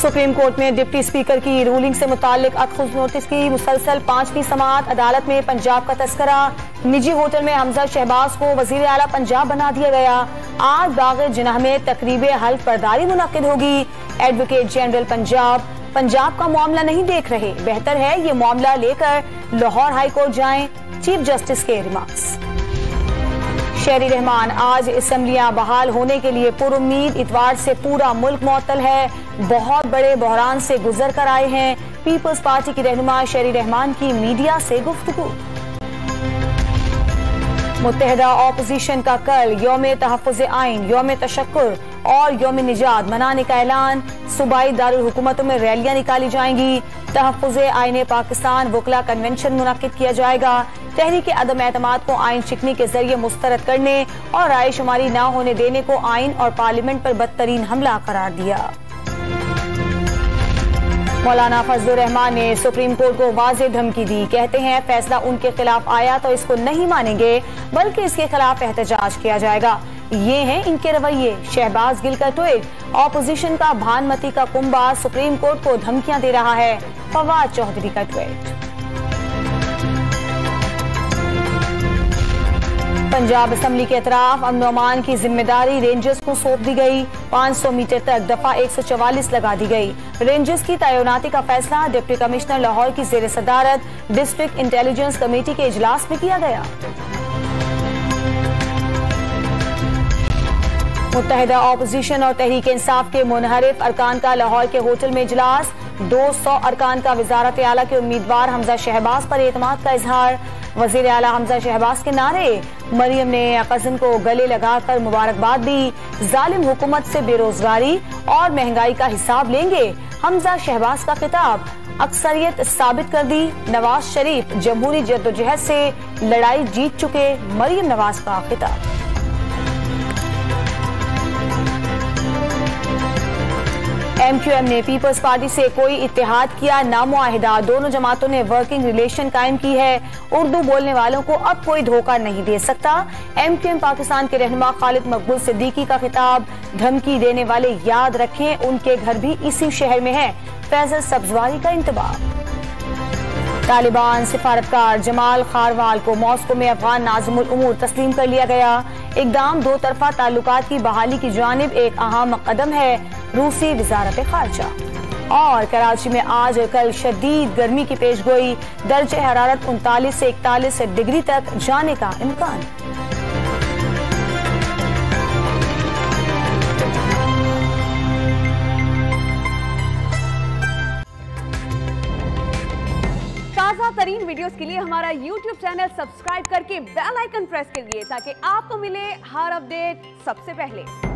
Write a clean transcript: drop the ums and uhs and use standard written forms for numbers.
Supreme court में deputy speaker की ruling से मुताल्लिक अदखुद नोटिस की मुसलसल 5वीं समाअत। अदालत में पंजाब का तस्करा। निजी होटल में हमजा शहबाज को वजीर आला पंजाब बना दिया गया। आज बाग जिनाह में तकरीब हल्फ बर्दारी मुनक्किद होगी। एडवोकेट जनरल पंजाब का मामला नहीं देख रहे, बेहतर है ये मामला लेकर लाहौर हाई कोर्ट जाएं। चीफ जस्टिस के रिमार्क्स। शहरी रहमान आज असम्बलियां बहाल होने के लिए पुरुम्मीद। इतवार से पूरा मुल्क मुअत्तल है, बहुत बड़े बहरान से गुजर कर आए हैं। पीपल्स पार्टी की रहनुमा शहरी रहमान की मीडिया से गुफ्तगू। मुत्तहिदा ऑपोजिशन का कल यौम तहफ़्फ़ुज़ आइन, यौम तशक्कुर और यौम निजात मनाने का ऐलान। सूबाई दारुल हुकूमतों में रैलियां निकाली जाएंगी। तहफ़्फ़ुज़ आइन पाकिस्तान वकला कन्वेंशन मुनक्किद किया जाएगा। तहरीक अदम एतमाद को आइन शिकनी के जरिए मुस्तरद करने और राय शुमारी न होने देने को आइन और पार्लियामेंट पर बदतरीन हमला करार दिया। मौलाना फजलुर रहमान ने सुप्रीम कोर्ट को वाज़ेह धमकी दी। कहते हैं फैसला उनके खिलाफ आया तो इसको नहीं मानेंगे, बल्कि इसके खिलाफ एहतजाज किया जाएगा। ये हैं इनके रवैये। शहबाज गिल का ट्वीट। ऑपोजिशन का भानमती का कुंबा सुप्रीम कोर्ट को धमकियां दे रहा है। फवाद चौधरी का ट्वीट। पंजाब असम्बली के अतराफ अमन अमान की जिम्मेदारी रेंजर्स को सौंप दी गई। 500 मीटर तक दफा 144 लगा दी गई। रेंजर्स की तैनाती का फैसला डिप्टी कमिश्नर लाहौर की जेर सदारत डिस्ट्रिक्ट इंटेलिजेंस कमेटी के इजलास में किया गया। मुत्तहिदा ऑपोजिशन और तहरीक इंसाफ के मुनहरिफ अरकान का लाहौर के होटल में इजलास। 200 अरकान का वजारत आला के उम्मीदवार हमजा शहबाज पर एतमाद का इजहार। वजीर आला हमजा शहबाज के नारे। मरियम ने कज़न को गले लगाकर मुबारकबाद दी। जालिम हुकूमत से बेरोजगारी और महंगाई का हिसाब लेंगे, हमजा शहबाज का खिताब। अक्सरियत साबित कर दी। नवाज शरीफ जमहूरी जद्दोजहद से लड़ाई जीत चुके, मरियम नवाज का खिताब। MQM ने पीपल्स पार्टी से कोई इत्तेहाद किया ना मुआहिदा। दोनों जमातों ने वर्किंग रिलेशन कायम की है। उर्दू बोलने वालों को अब कोई धोखा नहीं दे सकता। MQM पाकिस्तान के रहनुमा खालिद मकबूल सिद्दीकी का खिताब। धमकी देने वाले याद रखें उनके घर भी इसी शहर में है। फैजल सब्जवारी का इंतबाह। तालिबान सिफारतकार जमाल खारवाल को मॉस्को में अफगान नाज़िमुल उमूर तस्लीम कर लिया गया। इकदाम दो तरफा ताल्लुकात की बहाली की जानिब एक अहम कदम है। रूसी वजारत खारजा। और कराची में आज और कल शदीद गर्मी की पेशगोई। दर्जे हरारत 39 से 41 डिग्री तक जाने का इम्कान। ताज़ा तरीन वीडियोस के लिए हमारा YouTube चैनल सब्सक्राइब करके बेल आइकन प्रेस करिए ताकि आपको मिले हर अपडेट सबसे पहले।